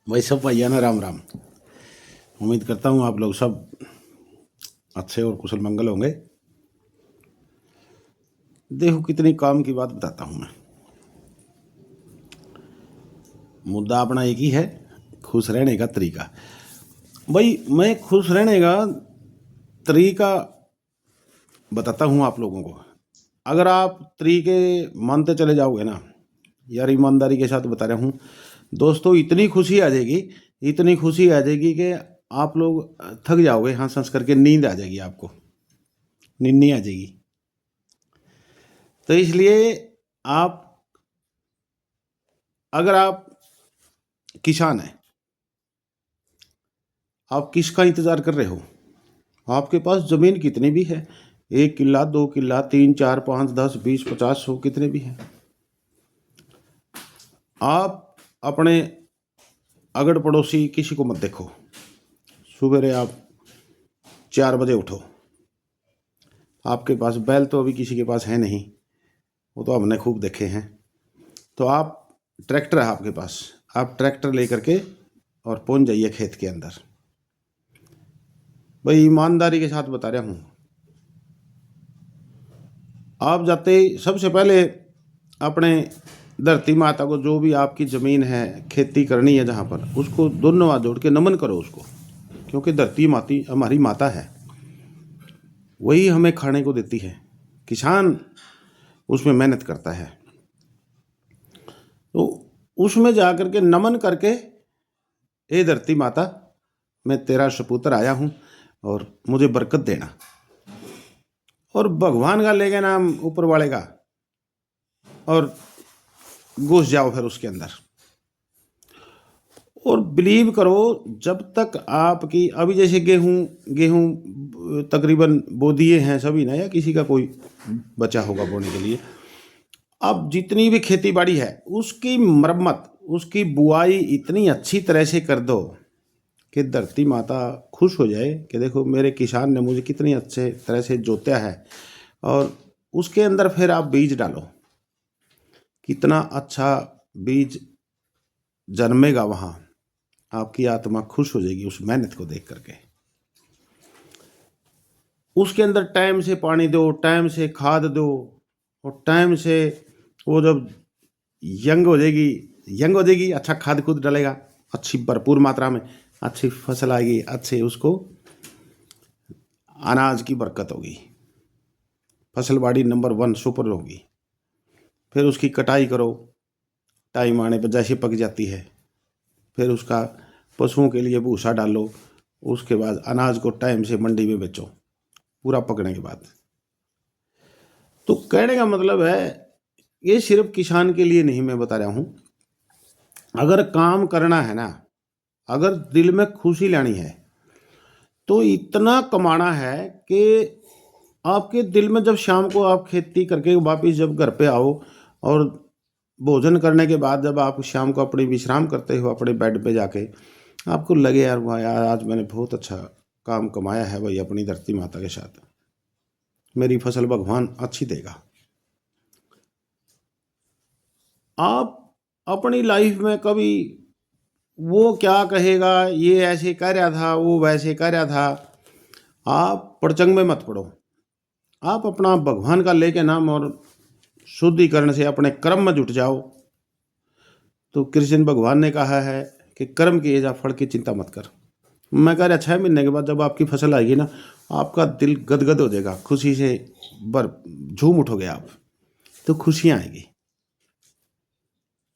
भाई सब भैया ना, राम राम। उम्मीद करता हूँ आप लोग सब अच्छे और कुशल मंगल होंगे। देखो कितनी काम की बात बताता हूँ मैं। मुद्दा अपना एक ही है, खुश रहने का तरीका। भाई मैं खुश रहने का तरीका बताता हूँ आप लोगों को। अगर आप तरीके मानते चले जाओगे ना, यार ईमानदारी के साथ बता रहा हूँ दोस्तों, इतनी खुशी आ जाएगी, इतनी खुशी आ जाएगी कि आप लोग थक जाओगे हंस हंस करके, नींद आ जाएगी आपको, नींद नहीं आ जाएगी। तो इसलिए आप, अगर आप किसान हैं, आप किसका इंतज़ार कर रहे हो? आपके पास ज़मीन कितनी भी है, 1 किल्ला 2 किल्ला 3 4 5 10 20 50 100 कितने भी हैं, आप अपने अगड़ पड़ोसी किसी को मत देखो। सुबह आप 4 बजे उठो। आपके पास बैल तो अभी किसी के पास है नहीं, वो तो हमने खूब देखे हैं। तो आप, ट्रैक्टर है आपके पास, आप ट्रैक्टर लेकर के और पहुंच जाइए खेत के अंदर। भाई ईमानदारी के साथ बता रहा हूँ, आप जाते ही सबसे पहले अपने धरती माता को, जो भी आपकी ज़मीन है, खेती करनी है जहाँ पर, उसको दोनों हाथ जोड़ के नमन करो उसको। क्योंकि धरती माती हमारी माता है, वही हमें खाने को देती है। किसान उसमें मेहनत करता है, तो उसमें जा कर के नमन करके, ए धरती माता, मैं तेरा सपुत्र आया हूँ और मुझे बरकत देना। और भगवान का लेके नाम ऊपर वाले का, और घुस जाओ फिर उसके अंदर। और बिलीव करो, जब तक आपकी, अभी जैसे गेहूं गेहूं तकरीबन बो दिए हैं सभी ना, या किसी का कोई बचा होगा बोने के लिए, अब जितनी भी खेती बाड़ी है उसकी मरम्मत, उसकी बुआई इतनी अच्छी तरह से कर दो कि धरती माता खुश हो जाए कि देखो मेरे किसान ने मुझे कितनी अच्छे तरह से जोता है। और उसके अंदर फिर आप बीज डालो, कितना अच्छा बीज जन्मेगा वहाँ। आपकी आत्मा खुश हो जाएगी उस मेहनत को देख करके। उसके अंदर टाइम से पानी दो, टाइम से खाद दो, और टाइम से वो जब यंग हो जाएगी, अच्छा खाद खुद डालेगा, अच्छी भरपूर मात्रा में अच्छी फसल आएगी, अच्छे उसको अनाज की बरकत होगी, फसल बाड़ी नंबर 1 सुपर होगी। फिर उसकी कटाई करो, टाइम आने पर जैसे पक जाती है, फिर उसका पशुओं के लिए भूसा डालो। उसके बाद अनाज को टाइम से मंडी में बेचो पूरा पकने के बाद। तो कहने का मतलब है, ये सिर्फ किसान के लिए नहीं मैं बता रहा हूँ। अगर काम करना है ना, अगर दिल में खुशी लानी है, तो इतना कमाना है कि आपके दिल में, जब शाम को आप खेती करके वापिस जब घर पे आओ, और भोजन करने के बाद जब आप शाम को अपनी विश्राम करते हो अपने बेड पे जाके, आपको लगे यार वाह यार, आज मैंने बहुत अच्छा काम कमाया है भाई अपनी धरती माता के साथ, मेरी फसल भगवान अच्छी देगा। आप अपनी लाइफ में कभी वो क्या कहेगा, ये ऐसे कह रहा था, वो वैसे कह रहा था, आप पड़चंग में मत पड़ो। आप अपना भगवान का लेके नाम और शुद्धिकरण से अपने कर्म में जुट जाओ। तो कृष्ण भगवान ने कहा है कि कर्म किए जा, फल की चिंता मत कर। मैं कह रहा 6 महीने के बाद जब आपकी फसल आएगी ना, आपका दिल गदगद हो जाएगा, खुशी से बर झूम उठोगे आप, तो खुशियाँ आएगी।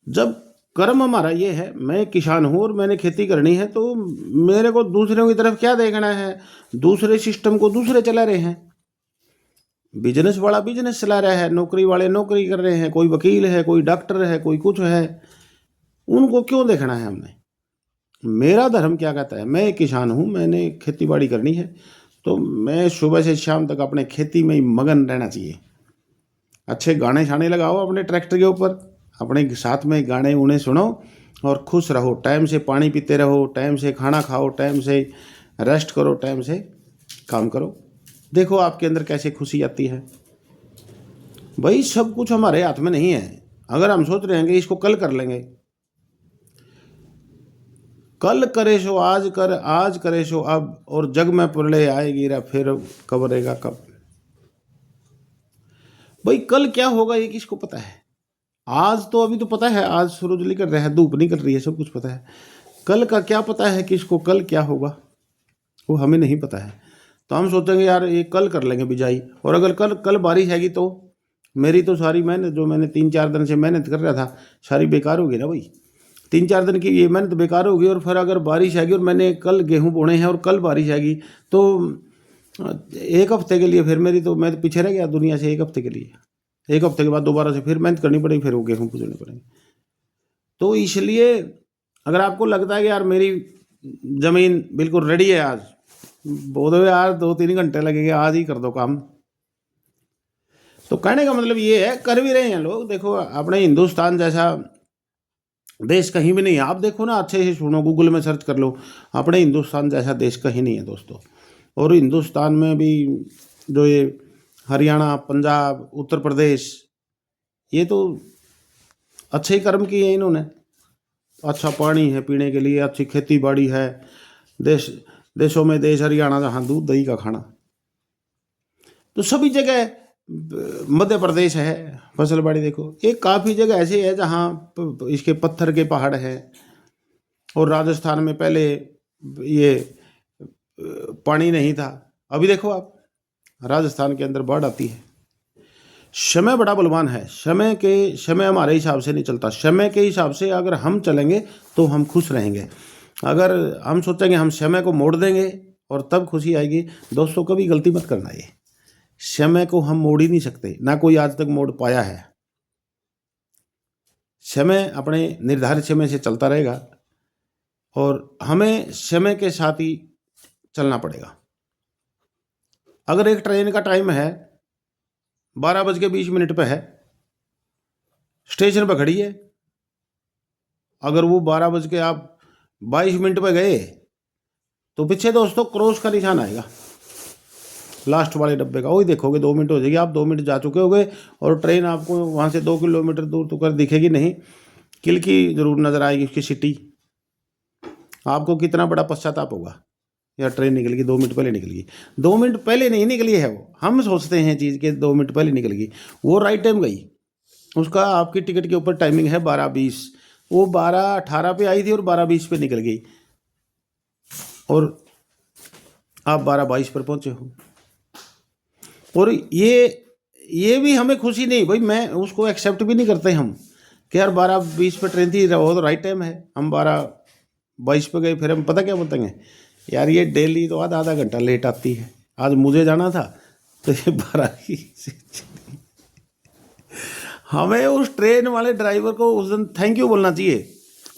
जब कर्म हमारा ये है, मैं किसान हूँ और मैंने खेती करनी है, तो मेरे को दूसरों की तरफ क्या देखना है? दूसरे सिस्टम को दूसरे चला रहे हैं, बिजनेस वाला बिजनेस चला रहा है, नौकरी वाले नौकरी कर रहे हैं, कोई वकील है, कोई डॉक्टर है, कोई कुछ है, उनको क्यों देखना है हमने? मेरा धर्म क्या कहता है? मैं एक किसान हूँ, मैंने खेती बाड़ी करनी है, तो मैं सुबह से शाम तक अपने खेती में ही मगन रहना चाहिए। अच्छे गाने शाने लगाओ अपने ट्रैक्टर के ऊपर, अपने साथ में गाने उन्हें सुनो और खुश रहो। टाइम से पानी पीते रहो, टाइम से खाना खाओ, टाइम से रेस्ट करो, टाइम से काम करो। देखो आपके अंदर कैसे खुशी आती है। भाई सब कुछ हमारे हाथ में नहीं है। अगर हम सोच रहे हैं कि इसको कल कर लेंगे, कल करे सो आज कर, आज करे सो अब, और जग में प्रलय आएगी रा फिर कब रहेगा कब। भाई कल क्या होगा ये किसको पता है। आज तो अभी तो पता है, आज सूरज निकल रहा है, धूप निकल रही है, सब कुछ पता है। कल का क्या पता है किसको, कल क्या होगा वो हमें नहीं पता है। तो हम सोचेंगे यार ये कल कर लेंगे बिजाई, और अगर कल कल बारिश आएगी तो मेरी तो सारी मेहनत जो मैंने 3-4 दिन से मेहनत कर रहा था सारी बेकार होगी ना भाई। 3-4 दिन की ये मेहनत बेकार होगी, और फिर अगर बारिश आएगी और मैंने कल गेहूं बोने हैं और कल बारिश आएगी तो एक हफ्ते के लिए फिर मेरी तो, मैं तो पीछे रह गया दुनिया से एक हफ्ते के लिए। एक हफ्ते के बाद दोबारा से फिर मेहनत करनी पड़ेगी, फिर वो गेहूँ पूजने पड़ेंगे। तो इसलिए अगर आपको लगता है कि यार मेरी ज़मीन बिल्कुल रेडी है, आज बोल दो यार 2-3 घंटे लगेंगे, आज ही कर दो काम। तो कहने का मतलब ये है, कर भी रहे हैं लोग। देखो अपने हिंदुस्तान जैसा देश कहीं भी नहीं है। आप देखो ना, अच्छे से सुनो, गूगल में सर्च कर लो, अपने हिंदुस्तान जैसा देश कहीं नहीं है दोस्तों। और हिंदुस्तान में भी जो ये हरियाणा, पंजाब, उत्तर प्रदेश, ये तो अच्छे ही कर्म किए हैं इन्होंने। अच्छा पानी है पीने के लिए, अच्छी खेती बाड़ी है, देशों में देश हरियाणा जहाँ दूध दही का खाना। तो सभी जगह, मध्य प्रदेश है फसल बाड़ी देखो, एक काफ़ी जगह ऐसी है जहाँ इसके पत्थर के पहाड़ हैं। और राजस्थान में पहले ये पानी नहीं था, अभी देखो आप राजस्थान के अंदर बाढ़ आती है। समय बड़ा बलवान है, समय हमारे हिसाब से नहीं चलता। समय के हिसाब से अगर हम चलेंगे तो हम खुश रहेंगे। अगर हम सोचेंगे हम समय को मोड़ देंगे और तब खुशी आएगी, दोस्तों कभी गलती मत करना। ये समय को हम मोड़ ही नहीं सकते, ना कोई आज तक मोड़ पाया है। समय अपने निर्धारित समय से चलता रहेगा और हमें समय के साथ ही चलना पड़ेगा। अगर एक ट्रेन का टाइम है 12:20 पे है, स्टेशन पर खड़ी है, अगर वो 12:22 पे गए तो पीछे दोस्तों क्रॉस का निशान आएगा लास्ट वाले डब्बे का। वही देखोगे 2 मिनट हो जाएगी, आप 2 मिनट जा चुके होगे और ट्रेन आपको वहाँ से 2 किलोमीटर दूर तो कर दिखेगी नहीं, किलकी जरूर नजर आएगी उसकी सिटी। आपको कितना बड़ा पश्चाताप होगा, यार ट्रेन निकल गई 2 मिनट पहले निकल गई। 2 मिनट पहले नहीं निकली है वो, हम सोचते हैं चीज़ के 2 मिनट पहले निकल गई, वो राइट टाइम गई। उसका आपकी टिकट के ऊपर टाइमिंग है 12:20, वो 12:18 पे आई थी और 12:20 पे निकल गई, और आप 12:22 पर पहुंचे हो। और ये भी हमें खुशी नहीं भाई, मैं उसको एक्सेप्ट भी नहीं करते हम कि यार 12:20 पे ट्रेन थी, वो तो राइट टाइम है, हम 12:22 पे गए। फिर हम पता क्या बोलते यार ये डेली तो आधा घंटा लेट आती है, आज मुझे जाना था तो ये 12 हमें उस ट्रेन वाले ड्राइवर को उस दिन थैंक यू बोलना चाहिए,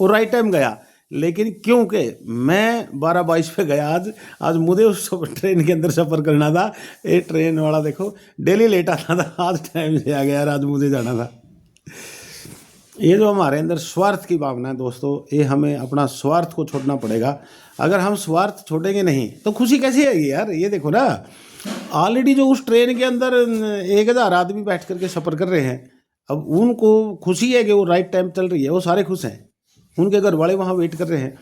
वो राइट टाइम गया। लेकिन क्योंकि मैं 12:22 पे गया, आज मुझे उस ट्रेन के अंदर सफ़र करना था। ये ट्रेन वाला देखो डेली लेट आता था, आज टाइम से आ गया यार, आज मुझे जाना था। ये जो हमारे अंदर स्वार्थ की भावना है दोस्तों, ये हमें अपना स्वार्थ को छोड़ना पड़ेगा। अगर हम स्वार्थ छोड़ेंगे नहीं तो खुशी कैसी आएगी यार। ये देखो ना, ऑलरेडी जो उस ट्रेन के अंदर 1000 आदमी बैठ करके सफ़र कर रहे हैं, अब उनको खुशी है कि वो राइट टाइम चल रही है, वो सारे खुश हैं, उनके घर वाले वहाँ वेट कर रहे हैं।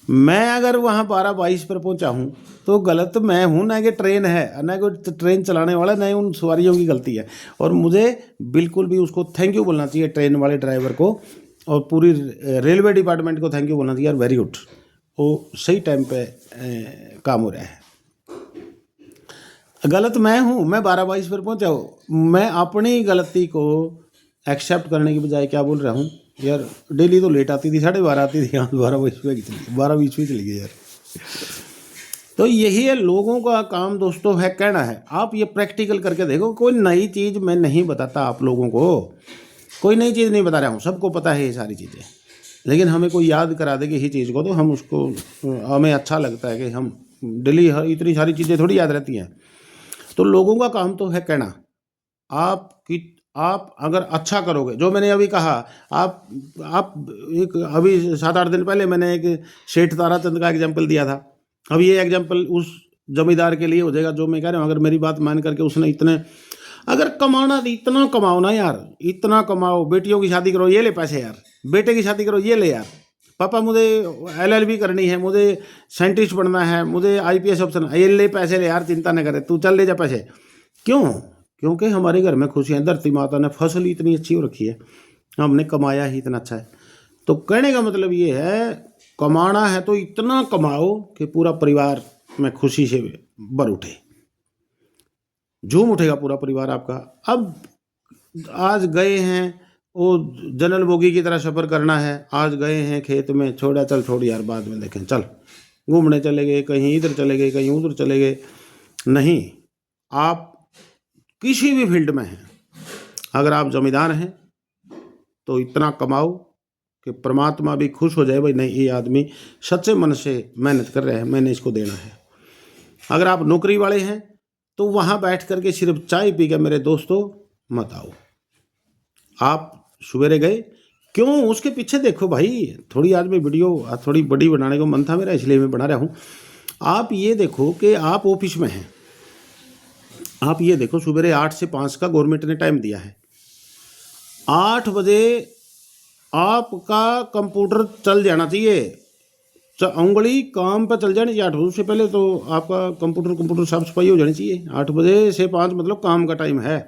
मैं अगर वहाँ 12:22 पर पहुँचा हूँ तो गलत मैं हूँ, ना कि ट्रेन है, ना कोई ट्रेन चलाने वाला, ना ही उन सवारियों की गलती है। और मुझे बिल्कुल भी उसको थैंक यू बोलना चाहिए ट्रेन वाले ड्राइवर को, और पूरी रेलवे डिपार्टमेंट को थैंक यू बोलना चाहिए यार, वेरी गुड, वो सही टाइम पे काम हो रहा है। गलत मैं हूँ, मैं 12:22 पर पहुँचा हूँ, मैं अपनी गलती को एक्सेप्ट करने की बजाय क्या बोल रहा हूँ यार, डेली तो लेट आती थी, 12:30 आती थी, यहाँ 12:20 पे चली गई यार। तो यही है लोगों का काम दोस्तों, है कहना है। आप ये प्रैक्टिकल करके देखो, कोई नई चीज़ मैं नहीं बताता आप लोगों को, कोई नई चीज़ नहीं बता रहा हूँ, सबको पता है ये सारी चीज़ें। लेकिन हमें कोई याद करा दे कि यही चीज़ को, तो हम उसको, हमें अच्छा लगता है कि हम डेली इतनी सारी चीज़ें थोड़ी याद रहती हैं। तो लोगों का काम तो है कहना। आप अगर अच्छा करोगे, जो मैंने अभी कहा, आप एक अभी 7-8 दिन पहले मैंने एक सेठ ताराचंद का एग्जाम्पल दिया था। अब ये एग्जाम्पल उस जमींदार के लिए हो जाएगा जो मैं कह रहा हूँ। अगर मेरी बात मान करके उसने इतने, अगर कमाना, इतना कमाओ ना यार, इतना कमाओ, बेटियों की शादी करो, ये ले पैसे यार, बेटे की शादी करो, ये ले यार, पापा मुझे LLB करनी है, मुझे साइंटिस्ट बनना है, मुझे IPS ऑप्शन, ये ले पैसे ले यार, चिंता न करे तू, चल ले जा पैसे। क्यों? क्योंकि हमारे घर में खुशियाँ, धरती माता ने फसल इतनी अच्छी हो रखी है, हमने कमाया ही इतना अच्छा है। तो कहने का मतलब ये है, कमाना है तो इतना कमाओ कि पूरा परिवार में खुशी से भर उठे, झूम उठेगा पूरा परिवार आपका। अब आज गए हैं वो जनरल बोगी की तरह सफ़र करना है, आज गए हैं खेत में, छोड़ा चल छोड़ यार, बाद में देखें, चल घूमने चले गए, कहीं इधर चले गए, कहीं उधर चले गए। नहीं, आप किसी भी फील्ड में हैं, अगर आप जमींदार हैं तो इतना कमाओ कि परमात्मा भी खुश हो जाए, भाई नहीं ये आदमी सच्चे मन से मेहनत कर रहे हैं, मैंने इसको देना है। अगर आप नौकरी वाले हैं तो वहाँ बैठ करके सिर्फ चाय पी के मेरे दोस्तों मत आओ। आप सवेरे गए, क्यों उसके पीछे देखो भाई, थोड़ी आज मैं वीडियो थोड़ी बड़ी बनाने को मन था मेरा, इसलिए मैं बना रहा हूँ। आप ये देखो कि आप ऑफिस में हैं, आप ये देखो सवेरे 8 से 5 का गवर्नमेंट ने टाइम दिया है, 8 बजे आपका कंप्यूटर चल जाना चाहिए, उंगली काम पर चल जानी चाहिए 8 बजे से पहले, तो आपका कंप्यूटर साफ सफाई हो जानी चाहिए। 8 बजे से 5 मतलब काम का टाइम है।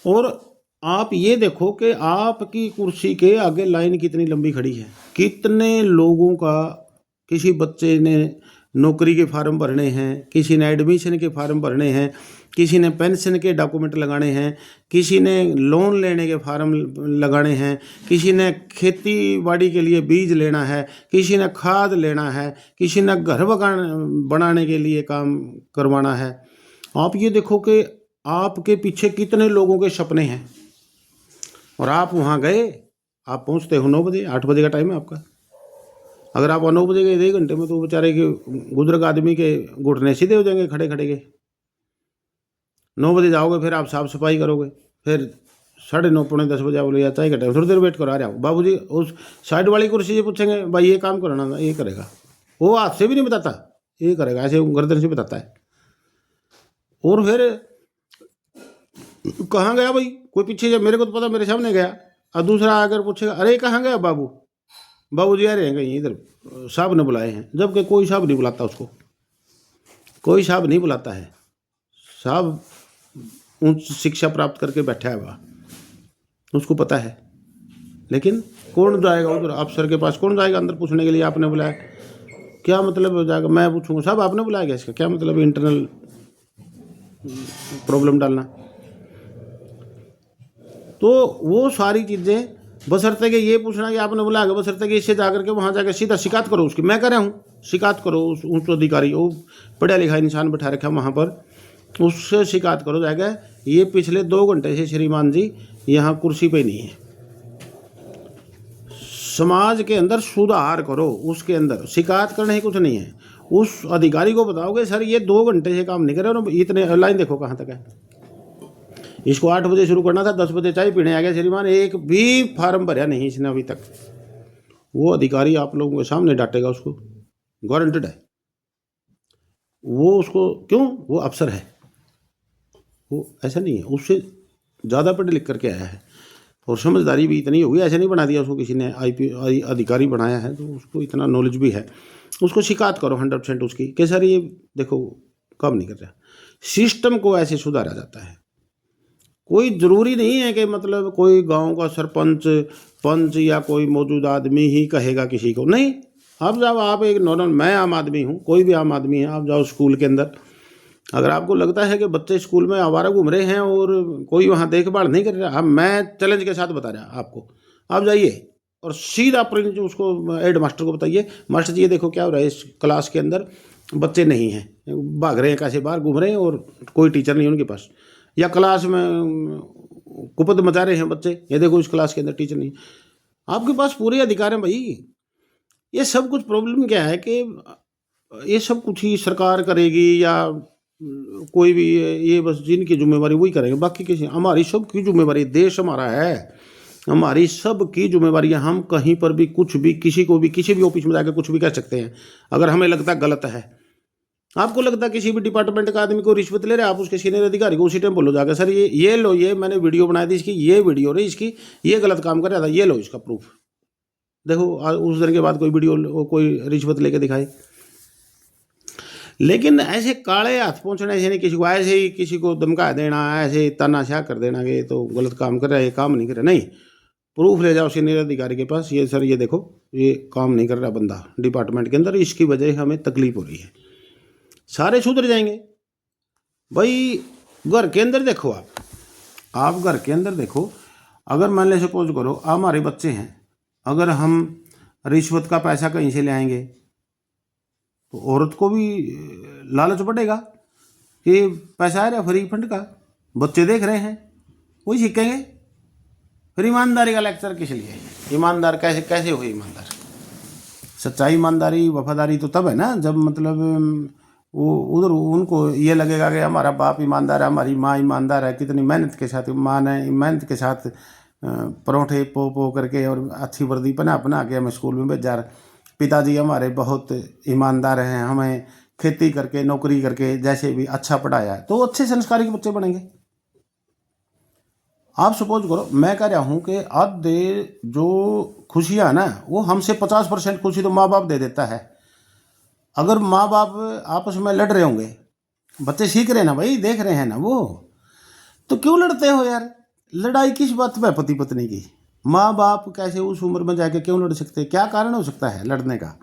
और आप ये देखो कि आपकी कुर्सी के आगे लाइन कितनी लंबी खड़ी है, कितने लोगों का, किसी बच्चे ने नौकरी के फार्म भरने हैं, किसी ने एडमिशन के फार्म भरने हैं, किसी ने पेंशन के डॉक्यूमेंट लगाने हैं, किसी ने लोन लेने के फार्म लगाने हैं, किसी ने खेती बाड़ी के लिए बीज लेना है, किसी ने खाद लेना है, किसी ने घर बनाने के लिए काम करवाना है। आप ये देखो कि आपके पीछे कितने लोगों के सपने हैं, और आप वहाँ गए, आप पहुँचते हो 9 बजे, 8 बजे का टाइम है आपका। अगर आप 9 बजे गए 1 घंटे में, तो बेचारे के बुजुर्ग आदमी के घुटने सीधे हो जाएंगे खड़े खड़े के। 9 बजे जाओगे, फिर आप साफ सफाई करोगे, फिर 9:30 पौने 10 बजे बोले या चाय का टाइम, थोड़ी देर वेट करो, आ रहा हूँ बाबूजी। उस साइड वाली कुर्सी से पूछेंगे, भाई ये काम कराना, ये करेगा, वो हाथ से भी नहीं बताता, ये करेगा, ऐसे गर्दन से बताता है। और फिर कहाँ गया भाई, कोई पीछे, जब मेरे को तो पता मेरे सामने गया, और दूसरा आकर पूछेगा, अरे कहाँ गया बाबूजी आ रहे हैं कहीं, इधर साहब ने बुलाए हैं, जबकि कोई साहब नहीं बुलाता उसको, कोई साहब नहीं बुलाता है। साहब उच्च शिक्षा प्राप्त करके बैठा है वहाँ, उसको पता है, लेकिन कौन जाएगा उधर, अफसर के पास कौन जाएगा अंदर पूछने के लिए आपने बुलाया, क्या मतलब हो जाएगा, मैं पूछूंगा साहब आपने बुलाया क्या, इसका क्या मतलब, इंटरनल प्रॉब्लम डालना। तो वो सारी चीज़ें, बशर्ते कि ये पूछना कि आपने बुलाया, बशर्ते कि इससे जाकर के वहाँ जाकर सीधा शिकायत करो उसकी, मैं कह रहा हूँ शिकायत करो उस उच्च अधिकारी, वो पढ़ा लिखा इंसान बैठा रखा वहाँ पर, उससे शिकायत करो जाएगा, ये पिछले 2 घंटे से श्रीमान जी यहाँ कुर्सी पे नहीं है। समाज के अंदर सुधार करो, उसके अंदर शिकायत करने ही कुछ नहीं है। उस अधिकारी को बताओगे सर ये 2 घंटे से काम नहीं कर रहे, और इतने लाइन देखो कहाँ तक है, इसको 8 बजे शुरू करना था, 10 बजे चाय पीने आ गया श्रीमान, एक भी फार्म भरा नहीं इसने अभी तक। वो अधिकारी आप लोगों के सामने डांटेगा उसको, गारंटेड है। वो उसको क्यों, वो अफसर है, वो ऐसा नहीं है, उससे ज़्यादा पढ़ लिख करके आया है, और समझदारी भी इतनी होगी, ऐसे नहीं बना दिया उसको किसी ने अधिकारी बनाया है, तो उसको इतना नॉलेज भी है। उसको शिकायत करो 100% उसकी कि सर ये देखो काम नहीं कर रहा। सिस्टम को ऐसे सुधारा जाता है। कोई ज़रूरी नहीं है कि मतलब कोई गांव का सरपंच पंच या कोई मौजूदा आदमी ही कहेगा किसी को, नहीं। अब जब आप एक नॉर्मल, मैं आम आदमी हूँ, कोई भी आम आदमी है, आप जाओ स्कूल के अंदर, अगर आपको लगता है कि बच्चे स्कूल में आवारा घूम रहे हैं और कोई वहाँ देखभाल नहीं कर रहा, मैं चैलेंज के साथ बता रहा आपको, आप जाइए और सीधा प्रिंस उसको हेड मास्टर को बताइए, मास्टर जी ये देखो क्या हो रहा है, इस क्लास के अंदर बच्चे नहीं हैं, भाग रहे हैं, कैसे बाहर घूम रहे हैं और कोई टीचर नहीं है उनके पास, या क्लास में कुपत मचा रहे हैं बच्चे, ये देखो इस क्लास के अंदर टीचर नहीं। आपके पास पूरे अधिकार हैं भाई। ये सब कुछ प्रॉब्लम क्या है कि ये सब कुछ ही सरकार करेगी या कोई भी, ये बस जिनकी जिम्मेवारी वही करेंगे, बाकी किसी, हमारी सब की जिम्मेवारी, देश हमारा है, हमारी सब की जिम्मेवारी है। हम कहीं पर भी कुछ भी, किसी को भी, किसी भी ऑफिस में जाकर कुछ भी कह सकते हैं अगर हमें लगता है गलत है। आपको लगता है किसी भी डिपार्टमेंट का आदमी को रिश्वत ले रहे हैं, आप उसके सीनियर अधिकारी को उसी टाइम बोलो जाकर, सर ये लो, ये मैंने वीडियो बनाई थी इसकी, ये वीडियो रही इसकी, ये गलत काम कर रहा था, ये लो इसका प्रूफ। देखो उस दिन के बाद कोई वीडियो कोई रिश्वत लेके दिखाए। लेकिन ऐसे काले हाथ पहुँचने से नहीं, किसी को ऐसे ही किसी को धमका देना, ऐसे ही तानाशाह कर देना कि तो गलत काम कर रहा है, ये काम नहीं कर रहा, नहीं, प्रूफ ले जाओ सीनियर अधिकारी के पास, ये सर ये देखो ये काम नहीं कर रहा बंदा डिपार्टमेंट के अंदर, इसकी वजह हमें तकलीफ हो रही है, सारे सुधर जाएंगे। भाई घर के अंदर देखो, आप घर के अंदर देखो, अगर मान ले सपोज करो हमारे बच्चे हैं, अगर हम रिश्वत का पैसा कहीं से ले आएंगे तो औरत को भी लालच बढ़ेगा कि पैसा आ रहा फ्री फंड का, बच्चे देख रहे हैं, वही सीखेंगे। फिर ईमानदारी का लेक्चर किस लिए? ईमानदार कैसे कैसे हो ईमानदार? सच्चाई, ईमानदारी, वफादारी तो तब है ना जब मतलब वो उधर उनको ये लगेगा कि हमारा बाप ईमानदार है, हमारी माँ ईमानदार है, कितनी मेहनत के साथ माँ ने मेहनत के साथ परोठे पो करके और अच्छी वर्दी पहना के हमें स्कूल में भेजा। पिताजी हमारे बहुत ईमानदार हैं, हमें खेती करके नौकरी करके जैसे भी अच्छा पढ़ाया है, तो अच्छे संस्कारी के बच्चे बनेंगे। आप सपोज करो, मैं कह रहा हूँ कि आधे जो खुशियाँ ना वो हमसे 50% खुशी तो माँ बाप दे देता है। अगर माँ बाप आपस में लड़ रहे होंगे, बच्चे सीख रहे हैं ना भाई, देख रहे हैं ना वो, तो क्यों लड़ते हो यार? लड़ाई किस बात पे? पति पत्नी की। माँ बाप कैसे उस उम्र में जाके क्यों लड़ सकते? क्या कारण हो सकता है लड़ने का?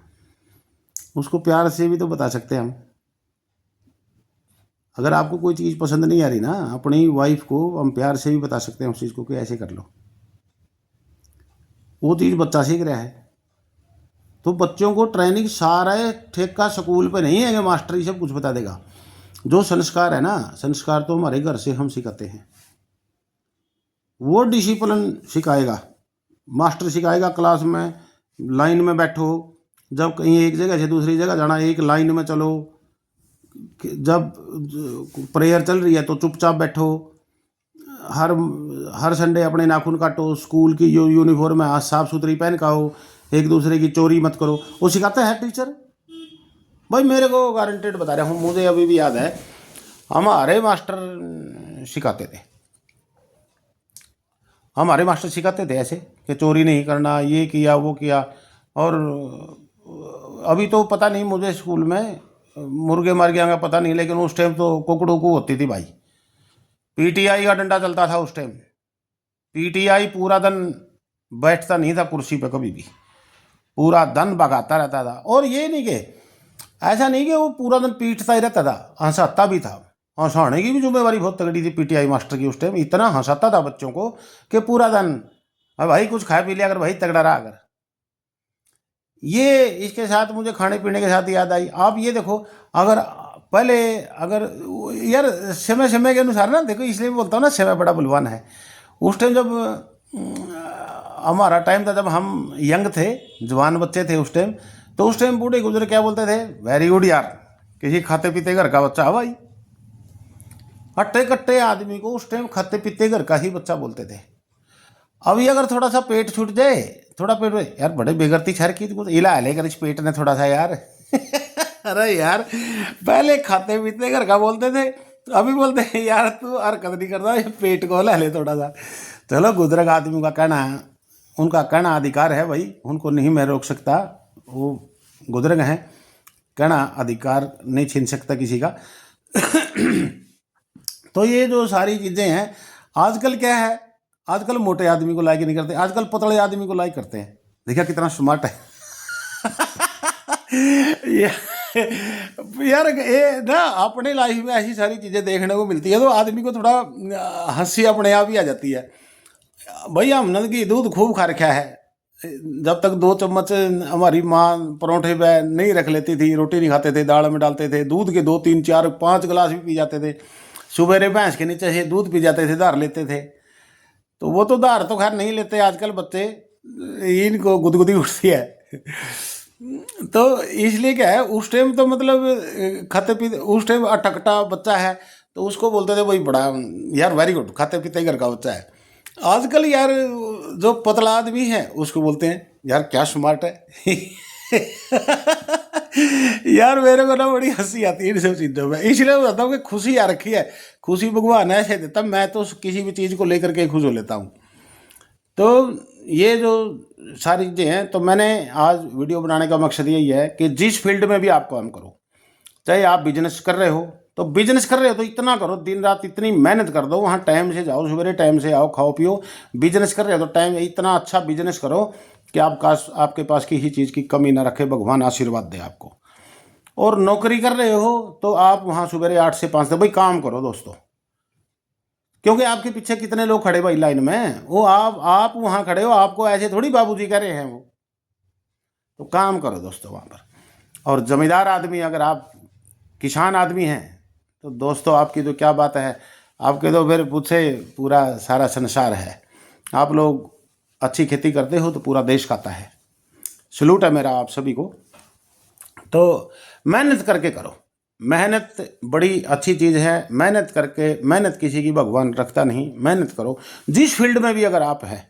उसको प्यार से भी तो बता सकते हैं हम। अगर आपको कोई चीज़ पसंद नहीं आ रही ना, अपनी वाइफ को हम प्यार से भी बता सकते हैं उस चीज़ को कि ऐसे कर लो, वो चीज़ बच्चा सीख रहा है। तो बच्चों को ट्रेनिंग सारा ठेका स्कूल पे नहीं है कि मास्टर ही सब कुछ बता देगा। जो संस्कार है ना, संस्कार तो हमारे घर से हम सिखाते हैं। वो डिसिप्लिन सिखाएगा, मास्टर सिखाएगा, क्लास में लाइन में बैठो, जब कहीं एक जगह से दूसरी जगह जाना एक लाइन में चलो, जब प्रेयर चल रही है तो चुपचाप बैठो, हर संडे अपने नाखून काटो, स्कूल की जो यूनिफॉर्म है साफ सुथरी पहन का हो, एक दूसरे की चोरी मत करो, वो सिखाते हैं टीचर। भाई मेरे को गारंटेड बता रहा हूँ, मुझे अभी भी याद है हमारे मास्टर सिखाते थे ऐसे कि चोरी नहीं करना, ये किया वो किया। और अभी तो पता नहीं मुझे स्कूल में मुर्गे मर गया का पता नहीं, लेकिन उस टाइम तो कुकड़ों को होती थी भाई। पीटीआई का डंडा चलता था उस टाइम। पीटीआई पूरा दिन बैठता नहीं था कुर्सी पे, कभी भी पूरा दिन भगाता रहता था। और ये नहीं कि ऐसा नहीं कि वो पूरा दिन पीटता ही रहता था, हंसाता भी था। हंसाने की भी जिम्मेवारी बहुत तगड़ी थी पीटीआई मास्टर की उस टाइम। इतना हंसाता था बच्चों को कि पूरा दिन भाई कुछ खा पी लिया अगर, भाई तगड़ा रहा अगर। ये इसके साथ मुझे खाने पीने के साथ याद आई। आप ये देखो, अगर पहले अगर यार समय समय के अनुसार ना देखो, इसलिए बोलता हूँ ना समय बड़ा बलवान है। उस टाइम जब हमारा टाइम था, जब हम यंग थे, जवान बच्चे थे उस टाइम, तो उस टाइम बूढ़े गुजरे क्या बोलते थे? वेरी गुड यार, किसी खाते पीते घर का बच्चा है भाई। हट्टे कट्टे आदमी को उस टाइम खाते पीते घर का ही बच्चा बोलते थे। अभी अगर थोड़ा सा पेट छूट जाए, थोड़ा पेट, यार बड़े बेगरती छर की इला लेकर इस पेट ने थोड़ा सा यार अरे यार पहले खाते पीते घर का बोलते थे, अभी बोलते हैं यार तू हरकत नहीं करता, पेट को ला ले थोड़ा सा। चलो गुजरग आदमी का कहना है, उनका कहना अधिकार है भाई, उनको नहीं मैं रोक सकता, वो गुजरग हैं, कहना अधिकार नहीं छीन सकता किसी का। तो ये जो सारी चीज़ें हैं, आजकल क्या है, आजकल मोटे आदमी को लाइक नहीं करते, आजकल पतले आदमी को लाइक करते हैं। देखा कितना स्मार्ट है यार ये ना अपने लाइफ में ऐसी सारी चीज़ें देखने को मिलती है तो आदमी को थोड़ा हंसी अपने आप ही आ जाती है। भाई हमने की दूध खूब खा रखा है, जब तक 2 चम्मच हमारी माँ परोठे पे नहीं रख लेती थी, रोटी नहीं खाते थे, दाल में डालते थे, दूध के 2 3 4 5 गिलास भी पी जाते थे। सुबेरे भैंस के नीचे से दूध पी जाते थे, धार लेते थे। तो वो तो धार तो खैर नहीं लेते आजकल बच्चे, इनको गुदगुदी उठती है तो इसलिए क्या है, उस टाइम तो मतलब खाते पीते, उस टाइम अटकटा बच्चा है तो उसको बोलते थे भाई बड़ा यार वेरी गुड, खाते पीते घर का बच्चा है। आजकल यार जो पतला आदमी है उसको बोलते हैं यार क्या स्मार्ट है यार मेरे को ना बड़ी हंसी आती है इन सब चीज़ों में। इसलिए बताता हूँ कि खुशी आ रखी है, खुशी भगवान ऐसे देता, मैं तो किसी भी चीज़ को लेकर के खुश हो लेता हूँ। तो ये जो सारी चीज़ें हैं। तो मैंने आज वीडियो बनाने का मकसद यही है कि जिस फील्ड में भी आप काम करो, चाहे आप बिजनेस कर रहे हो तो बिजनेस कर रहे हो तो इतना करो, दिन रात इतनी मेहनत कर दो, वहाँ टाइम से जाओ, सवेरे टाइम से आओ, खाओ पियो। बिजनेस कर रहे हो तो टाइम इतना अच्छा बिजनेस करो कि आपके पास किसी चीज़ की कमी ना रखे, भगवान आशीर्वाद दे आपको। और नौकरी कर रहे हो तो आप वहाँ सवेरे 8 से 5 तक भाई काम करो दोस्तों, क्योंकि आपके पीछे कितने लोग खड़े भाई लाइन में, वो आप वहाँ खड़े हो, आपको ऐसे थोड़ी बाबूजी कह रहे हैं वो, तो काम करो दोस्तों वहाँ पर। और जमींदार आदमी, अगर आप किसान आदमी हैं तो दोस्तों आपकी तो क्या बात है, आपके तो फिर पूछे पूरा सारा संसार है। आप लोग अच्छी खेती करते हो तो पूरा देश खाता है। सलूट है मेरा आप सभी को। तो मेहनत करके करो, मेहनत बड़ी अच्छी चीज़ है। मेहनत करके, मेहनत किसी की भगवान रखता नहीं, मेहनत करो जिस फील्ड में भी अगर आप हैं।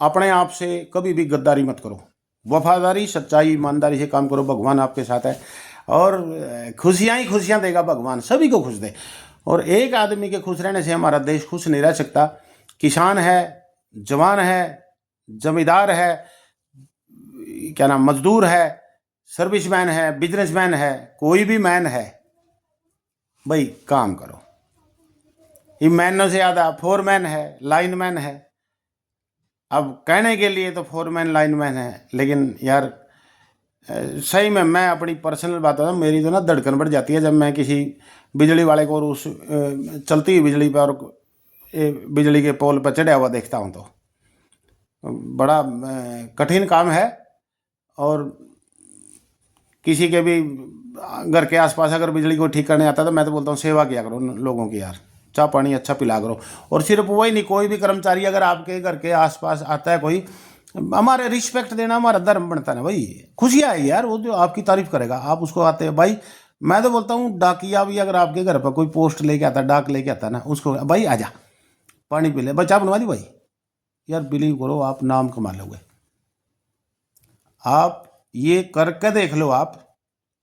अपने आप से कभी भी गद्दारी मत करो, वफादारी, सच्चाई, ईमानदारी से काम करो, भगवान आपके साथ है। और खुशियाँ ही खुशियाँ देगा भगवान, सभी को खुश दे। और एक आदमी के खुश रहने से हमारा देश खुश नहीं रह सकता। किसान है, जवान है, जमींदार है, क्या नाम, मजदूर है, सर्विसमैन है, बिजनेसमैन है, कोई भी मैन है, भाई काम करो। ये मैनों से ज़्यादा फोरमैन है, लाइनमैन है। अब कहने के लिए तो फोरमैन लाइनमैन है, लेकिन यार सही में मैं अपनी पर्सनल बात बताऊँ, मेरी तो ना धड़कन बढ़ जाती है जब मैं किसी बिजली वाले को और उस चलती हुई बिजली पर और बिजली के पोल पर चढ़ा हुआ देखता हूँ तो बड़ा कठिन काम है। और किसी के भी घर के आसपास अगर बिजली को ठीक करने आता तो मैं तो बोलता हूँ सेवा किया करो लोगों की यार, चाय पानी अच्छा पिला करो। और सिर्फ वही नहीं, कोई भी कर्मचारी अगर आपके घर के आसपास आता है कोई, हमारे रिस्पेक्ट देना हमारा धर्म बनता है भाई। खुशियाँ है यार, वो जो आपकी तारीफ करेगा, आप उसको आते हैं भाई। मैं तो बोलता हूँ डाकिया भी अगर आपके घर पर कोई पोस्ट लेके आता है, डाक लेके आता है ना, उसको भाई आजा पानी पी ले, भाई चाय बनवा दी भाई, यार बिलीव करो आप नाम कमा लोगे। आप ये करके देख लो, आप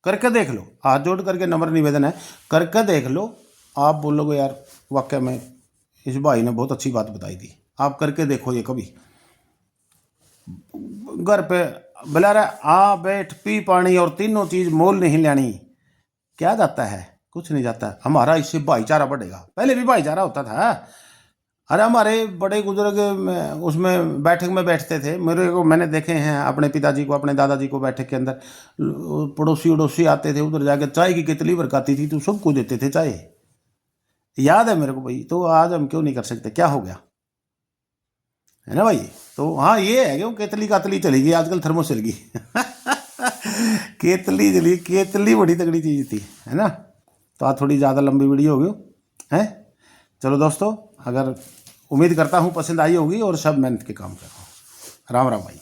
करके देख लो, हाथ जोड़ करके नम्र निवेदन है, करके देख लो। आप बोलोगे यार वाकई में इस भाई ने बहुत अच्छी बात बताई थी। आप करके देखो ये कभी। घर पे बुला रहा, आ बैठ पी पानी और तीनों चीज मोल नहीं लेनी, क्या जाता है, कुछ नहीं जाता। हमारा इससे भाईचारा बढ़ेगा। पहले भी भाईचारा होता था। अरे हमारे बड़े बुजुर्ग उसमें बैठक में बैठते थे, मेरे को मैंने देखे हैं अपने पिताजी को, अपने दादाजी को बैठक के अंदर, पड़ोसी उड़ोसी आते थे, उधर जाके चाय की केतली भड़काती थी तो सबको देते थे चाय, याद है मेरे को भाई। तो आज हम क्यों नहीं कर सकते, क्या हो गया, है ना भाई। तो हाँ ये है कि वो केतली कातली चली गई, आजकल थर्मोस चल गई केतली चली, केतली बड़ी तगड़ी चीज़ थी, है ना। तो आज थोड़ी ज़्यादा लंबी वीडियो हो गई है। चलो दोस्तों, अगर उम्मीद करता हूँ पसंद आई होगी और सब मेहनत के काम कर रहा हूँ। राम राम भाई।